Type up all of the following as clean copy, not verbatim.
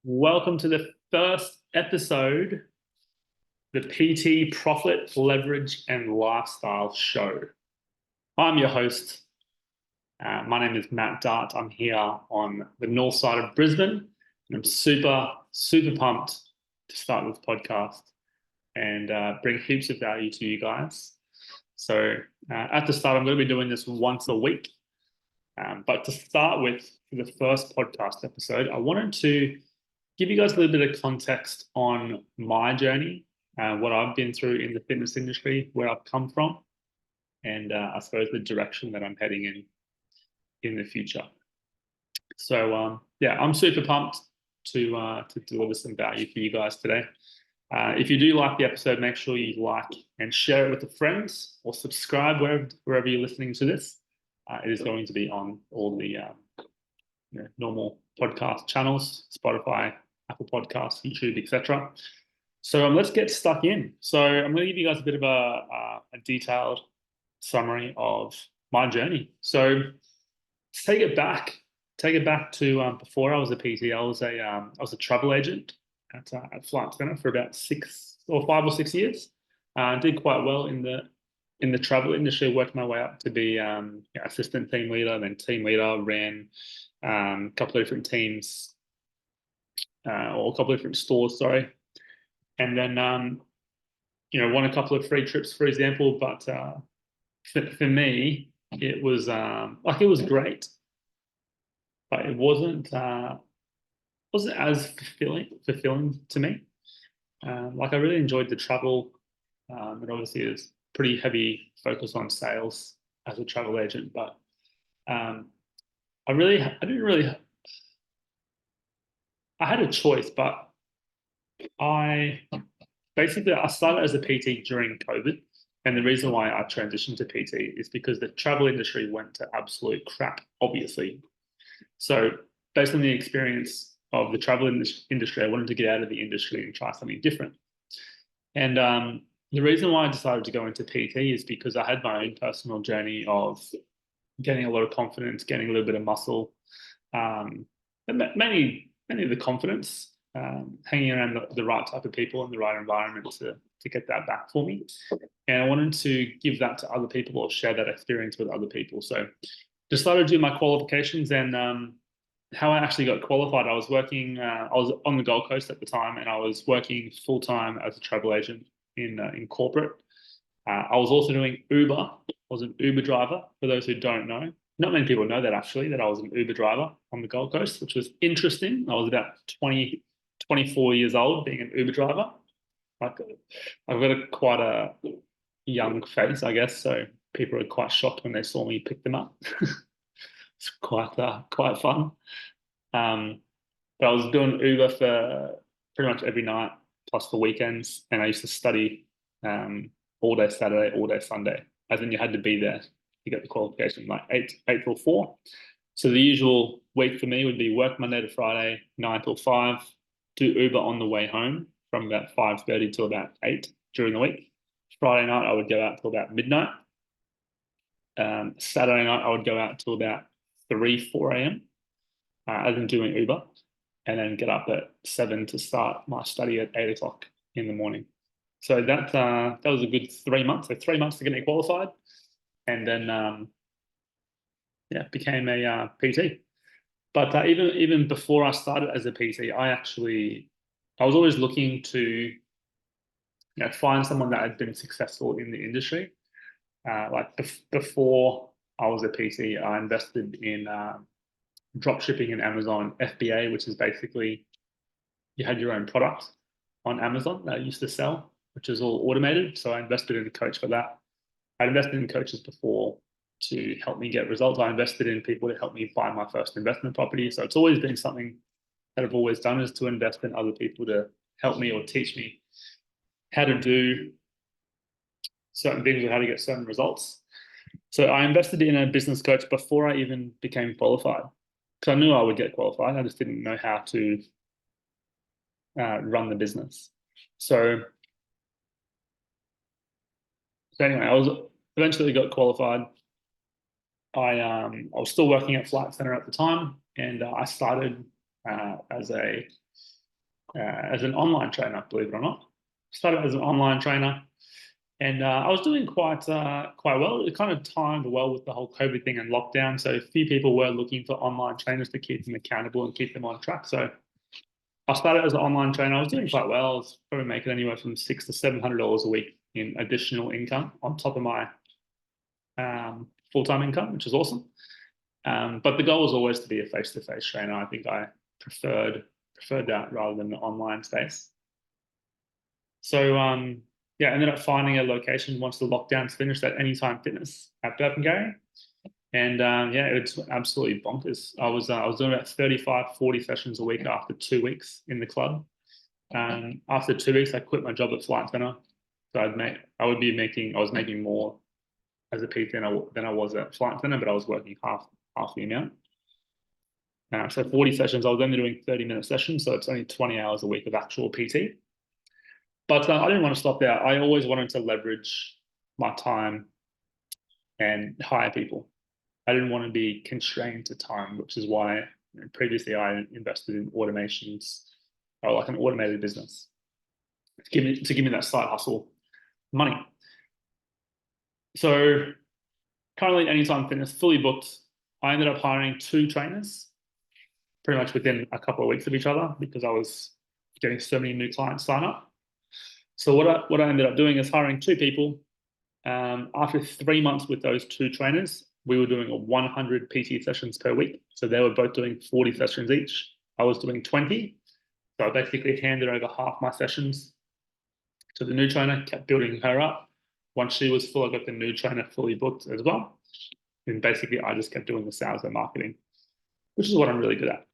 Welcome to the first episode, the PT Profit, Leverage and Lifestyle Show. I'm your host. My name is Matt Dart. I'm here on the north side of Brisbane, and I'm super pumped to start this podcast and bring heaps of value to you guys. So at the start, I'm going to be doing this once a week. But to start with, for the first podcast episode, I wanted to give you guys a little bit of context on my journey, what I've been through in the fitness industry, where I've come from, and I suppose the direction that I'm heading in the future. So yeah, I'm super pumped to deliver some value for you guys today. If you do like the episode, make sure you like and share it with a friend or subscribe wherever you're listening to this. It is going to be on all the normal podcast channels, Spotify, Apple Podcasts, YouTube, etc. So let's get stuck in. So I'm going to give you guys a bit of a detailed summary of my journey. So take it back to before I was a PT. I was a travel agent at Flight Centre for about 5 or 6 years. Did quite well in the travel industry. Worked my way up to be assistant team leader, then team leader. Ran a couple of different teams, or a couple of different stores, sorry. And then, won a couple of free trips, for example. But for me, it was it was great, but it wasn't as fulfilling to me. I really enjoyed the travel. It obviously is pretty heavy focus on sales as a travel agent, but I had a choice, but I started as a PT during COVID. And the reason why I transitioned to PT is because the travel industry went to absolute crap, obviously. So based on the experience of the travel industry, I wanted to get out of the industry and try something different. And the reason why I decided to go into PT is because I had my own personal journey of getting a lot of confidence, getting a little bit of muscle, and mainly the confidence, hanging around the right type of people in the right environment to get that back for me. And I wanted to give that to other people or share that experience with other people. So decided to do my qualifications. And how I actually got qualified, I was on the Gold Coast at the time, and I was working full time as a travel agent in corporate. I was also doing Uber. I was an Uber driver, for those who don't know. Not many people know that, actually, that I was an Uber driver on the Gold Coast, which was interesting. I was about 24 years old being an Uber driver. I've got quite a young face, I guess, so people were quite shocked when they saw me pick them up. It's quite fun. But I was doing Uber for pretty much every night, plus the weekends, and I used to study all day Saturday, all day Sunday. As in, you had to be there to get the qualification, like 8 till 4. So the usual week for me would be work Monday to Friday, 9 till 5, do Uber on the way home from about 5:30 till about 8 during the week. Friday night, I would go out till about midnight. Saturday night, I would go out till about 4 a.m. As in doing Uber, and then get up at 7 to start my study at 8 o'clock in the morning. So that was a good 3 months. So 3 months to get me qualified, and then became a PT. But even before I started as a PT, I was always looking to find someone that had been successful in the industry. Before I was a PT, I invested in drop shipping in Amazon, FBA, which is basically you had your own product on Amazon that I used to sell, which is all automated. So I invested in a coach for that. I invested in coaches before to help me get results. I invested in people to help me buy my first investment property. So it's always been something that I've always done, is to invest in other people to help me or teach me how to do certain things or how to get certain results. So I invested in a business coach before I even became qualified, because I knew I would get qualified. I just didn't know how to run the business. So anyway, I eventually got qualified. I was still working at Flight Centre at the time, and I started as a as an online trainer, believe it or not. Started as an online trainer, and I was doing quite well. It kind of timed well with the whole COVID thing and lockdown. So a few people were looking for online trainers to keep them accountable and keep them on track. So I started as an online trainer. I was doing quite well. I was probably making anywhere from $600 to $700 a week in additional income on top of my full-time income, which is awesome. But the goal was always to be a face-to-face trainer. I think I preferred that rather than the online space. So yeah, ended up finding a location once the lockdowns finished at Anytime Fitness at Burpengary. And yeah, it's absolutely bonkers. I was doing about 35, 40 sessions a week after 2 weeks in the club. After 2 weeks, I quit my job at Flight Centre. So I was making more as a PT than I was at Flight Centre, but I was working half the amount. So 40 sessions, I was only doing 30-minute sessions, so it's only 20 hours a week of actual PT. But I didn't want to stop there. I always wanted to leverage my time and hire people. I didn't want to be constrained to time, which is why previously I invested in automations or like an automated business to give me that side hustle money. So currently Anytime Fitness fully booked. I ended up hiring 2 trainers pretty much within a couple of weeks of each other because I was getting so many new clients sign up. So what I ended up doing is hiring 2 people. After 3 months with those 2 trainers, we were doing 100 PT sessions per week. So they were both doing 40 sessions each. I was doing 20. So I basically handed over half my sessions to the new trainer, kept building her up. Once she was full, I got the new trainer fully booked as well. And basically, I just kept doing the sales and marketing, which is what I'm really good at.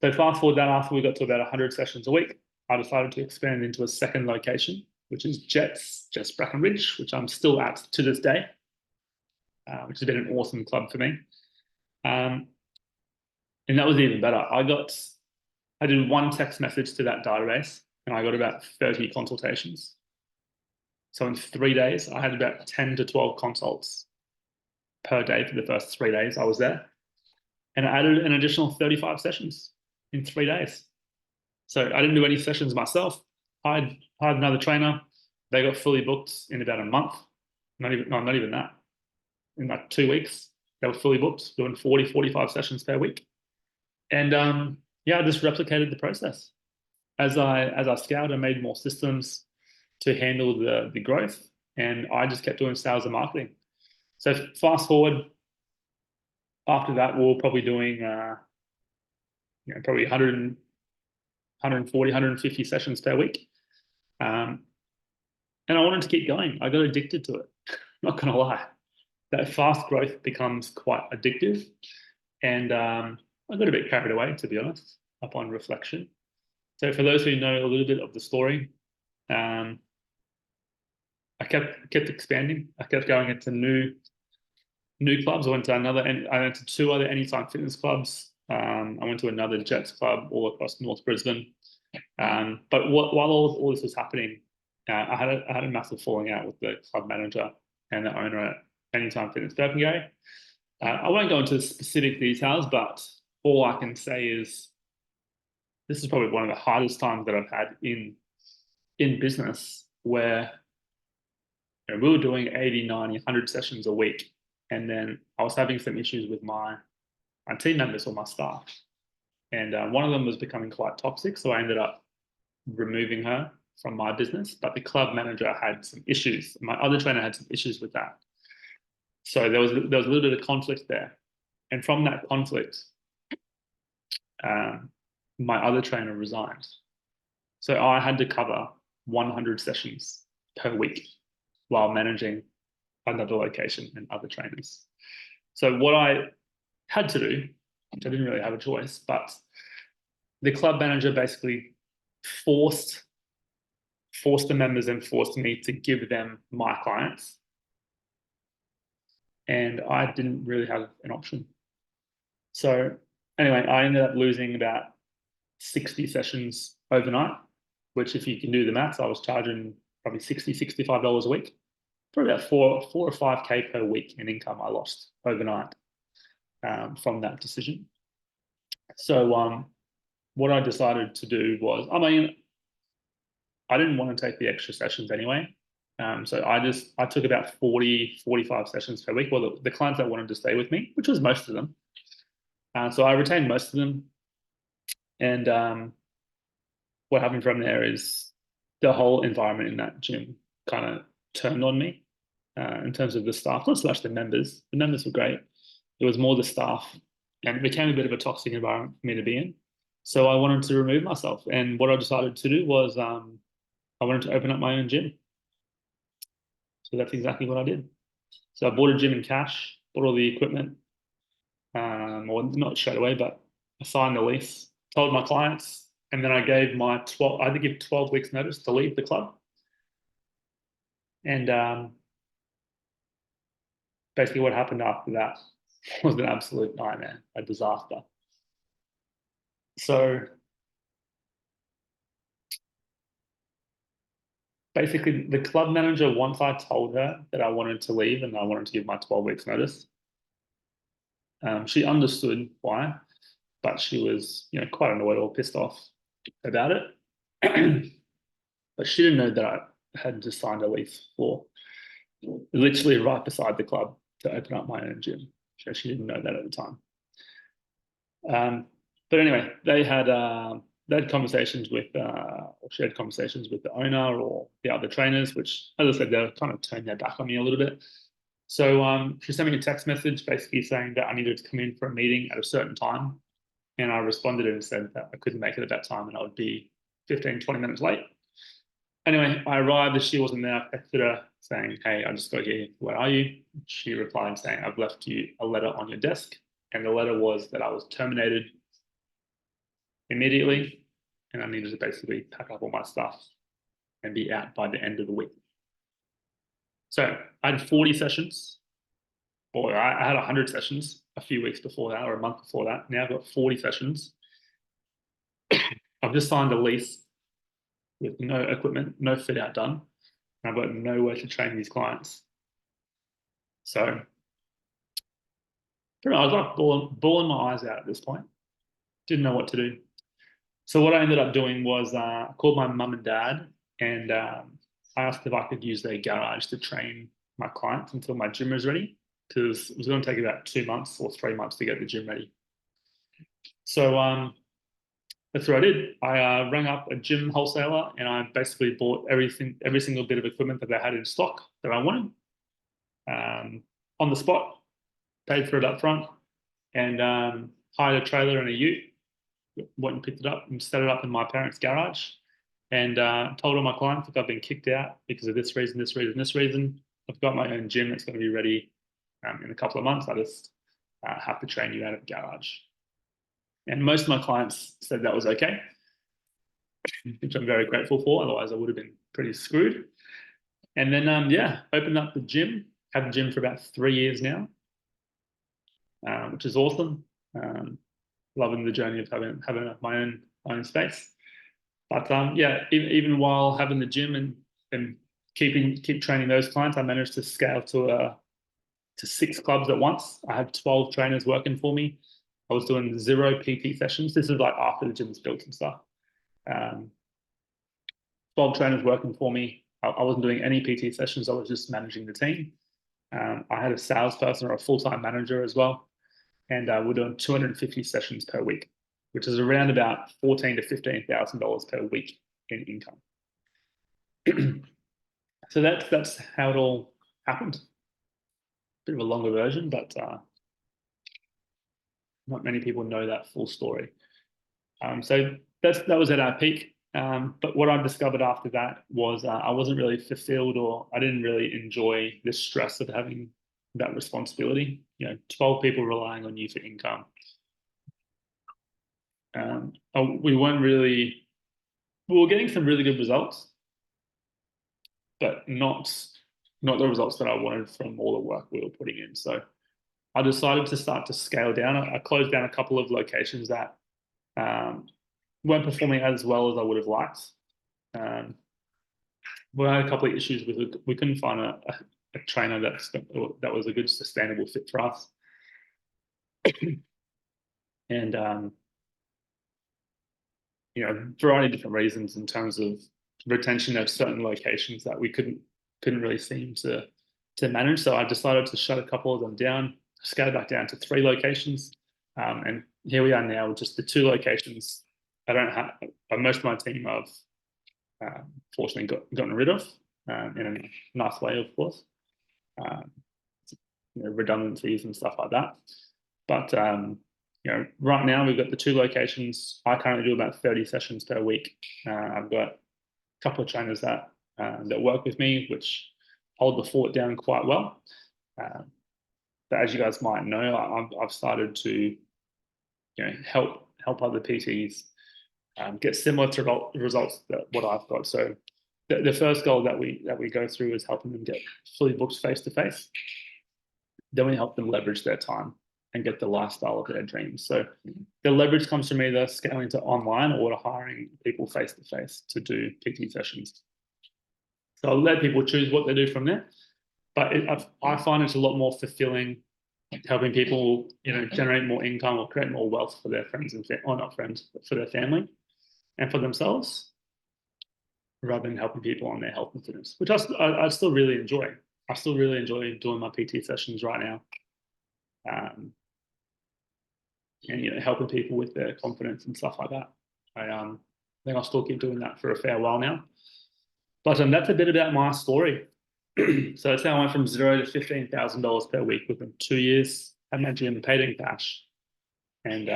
So fast forward that after we got to about 100 sessions a week, I decided to expand into a second location, which is Jets Brackenridge, which I'm still at to this day, which has been an awesome club for me. And that was even better. I did 1 text message to that database, and I got about 30 consultations. So in 3 days, I had about 10 to 12 consults per day for the first 3 days I was there. And I added an additional 35 sessions in 3 days. So I didn't do any sessions myself. I hired another trainer. They got fully booked in about a month. Not even that. In like 2 weeks, they were fully booked, doing 40, 45 sessions per week. And yeah, I just replicated the process. As I scaled, I made more systems to handle the growth, and I just kept doing sales and marketing. So fast forward, after that, we were probably doing probably 100, 140, 150 sessions per week. And I wanted to keep going. I got addicted to it. Not going to lie. That fast growth becomes quite addictive. And I got a bit carried away, to be honest, upon reflection. So for those who know a little bit of the story, I kept expanding. I kept going into new clubs. I went to 2 other Anytime Fitness clubs. I went to another Jets club all across North Brisbane. But while all this was happening, I had a massive falling out with the club manager and the owner at Anytime Fitness Burpengary. I won't go into specific details, but all I can say is this is probably one of the hardest times that I've had in business, where we were doing 80, 90, 100 sessions a week. And then I was having some issues with my team members or my staff. And one of them was becoming quite toxic. So I ended up removing her from my business. But the club manager had some issues. My other trainer had some issues with that. So there was a little bit of conflict there. And from that conflict, my other trainer resigned. So I had to cover 100 sessions per week while managing another location and other trainers. So what I had to do, which I didn't really have a choice, but the club manager basically forced the members and forced me to give them my clients. And I didn't really have an option. So anyway, I ended up losing about 60 sessions overnight, which if you can do the maths, I was charging probably $60, $65 a week. Probably about 4 or 5K per week in income I lost overnight from that decision. So what I decided to do was, I mean, I didn't want to take the extra sessions anyway. So I took about 40, 45 sessions per week. Well, the clients that wanted to stay with me, which was most of them. So I retained most of them. And what happened from there is the whole environment in that gym kind of turned on me in terms of the staff, not so much the members. The members were great. It was more the staff, and it became a bit of a toxic environment for me to be in. So I wanted to remove myself. And what I decided to do was I wanted to open up my own gym. So that's exactly what I did. So I bought a gym in cash, bought all the equipment, or not straight away, but I signed the lease, told my clients, and then I gave my 12, I had to give 12 weeks notice to leave the club. And basically what happened after that was an absolute nightmare, a disaster. So basically the club manager, once I told her that I wanted to leave and I wanted to give my 12 weeks notice, she understood why, but she was, quite annoyed or pissed off about it. But she didn't know that I had just signed a lease for literally right beside the club to open up my own gym. So she didn't know that at the time. But anyway, they had conversations with, or she had conversations with the owner or the other trainers, which, as I said, they kind of turned their back on me a little bit. So she sent me a text message basically saying that I needed to come in for a meeting at a certain time. And I responded and said that I couldn't make it at that time and I would be 15, 20 minutes late. Anyway, I arrived as she wasn't there. I texted her saying, "Hey, I just got here. Where are you?" She replied saying, "I've left you a letter on your desk." And the letter was that I was terminated immediately and I needed to basically pack up all my stuff and be out by the end of the week. So I had 40 sessions, or I had 100 sessions a few weeks before that or a month before that. Now I've got 40 sessions. I've just signed a lease with no equipment, no fit out done. And I've got nowhere to train these clients. So I was like bawling my eyes out at this point. Didn't know what to do. So what I ended up doing was I called my mum and dad and I asked if I could use their garage to train my clients until my gym was ready, because it was going to take about 2 months or 3 months to get the gym ready. So that's what I did. I rang up a gym wholesaler and I basically bought every single bit of equipment that they had in stock that I wanted on the spot, paid for it up front, and hired a trailer and a ute, went and picked it up and set it up in my parents' garage, and told all my clients, "Look, I've been kicked out because of this reason, this reason, this reason. I've got my own gym that's going to be ready in a couple of months. I just have to train you out of the garage." And most of my clients said that was okay, which I'm very grateful for. Otherwise, I would have been pretty screwed. And then, opened up the gym. Had the gym for about 3 years now, which is awesome. Loving the journey of having my own space. But even while having the gym and keep training those clients, I managed to scale to 6 clubs at once. I had 12 trainers working for me. I was doing 0 PT sessions. This is like after the gym was built and stuff. 12 trainers working for me. I wasn't doing any PT sessions. I was just managing the team. I had a salesperson or a full-time manager as well. And we're doing 250 sessions per week, which is around about $14,000 to $15,000 per week in income. So that's how it all happened. Bit of a longer version, but not many people know that full story. So that was at our peak. But what I discovered after that was I wasn't really fulfilled, or I didn't really enjoy the stress of having that responsibility. 12 people relying on you for income. We were getting some really good results, but not the results that I wanted from all the work we were putting in. So I decided to start to scale down. I closed down a couple of locations that weren't performing as well as I would have liked. We had a couple of issues with we couldn't find a trainer that was a good sustainable fit for us. And variety of different reasons in terms of retention of certain locations that we couldn't really seem to manage. So I decided to shut a couple of them down, scale back down to 3 locations, and here we are now with just the 2 locations. I don't have most of my team I've fortunately gotten rid of in a nice way, of course. Um, Redundancies and stuff like that. But right now we've got the 2 locations. I currently do about 30 sessions per week. I've got a couple of trainers that work with me, which hold the fort down quite well. But as you guys might know, I've started to help other PTs get similar to results that what I've got. So the first goal that we go through is helping them get fully booked face to face. Then we help them leverage their time and get the lifestyle of their dreams. So the leverage comes from either scaling to online or to hiring people face to face to do PT sessions. So I'll let people choose what they do from there. But I find it's a lot more fulfilling helping people, generate more income or create more wealth for their friends or not friends, but for their family and for themselves, rather than helping people on their health and fitness, which I still really enjoy. I still really enjoy doing my PT sessions right now, and helping people with their confidence and stuff like that. I think I'll still keep doing that for a fair while now. But that's a bit about my story. So it's how I went from $0 to $15,000 per week within 2 years. I had my gym paid in cash, and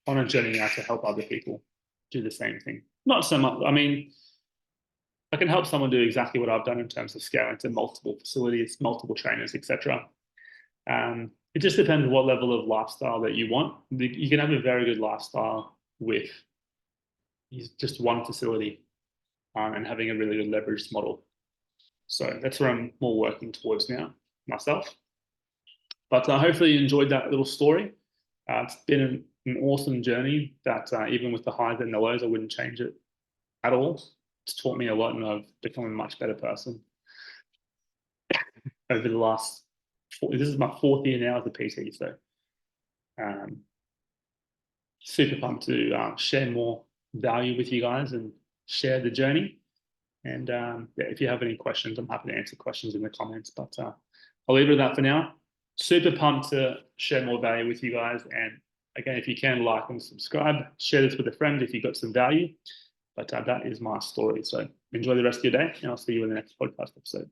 on a journey now to help other people do the same thing. Not so much. I mean, I can help someone do exactly what I've done in terms of scaling to multiple facilities, multiple trainers, etc. It just depends what level of lifestyle that you want. You can have a very good lifestyle with just one facility and having a really good leveraged model. So that's where I'm more working towards now myself. But hopefully you enjoyed that little story. It's been an awesome journey that even with the highs and the lows, I wouldn't change it at all. It's taught me a lot, and I've become a much better person over the last. This is my 4th year now as a PT, so super pumped to share more value with you guys and share the journey. And if you have any questions, I'm happy to answer questions in the comments. But I'll leave it at that for now. Super pumped to share more value with you guys. And again, if you can, like and subscribe, share this with a friend if you got some value. But that is my story. So enjoy the rest of your day, and I'll see you in the next podcast episode.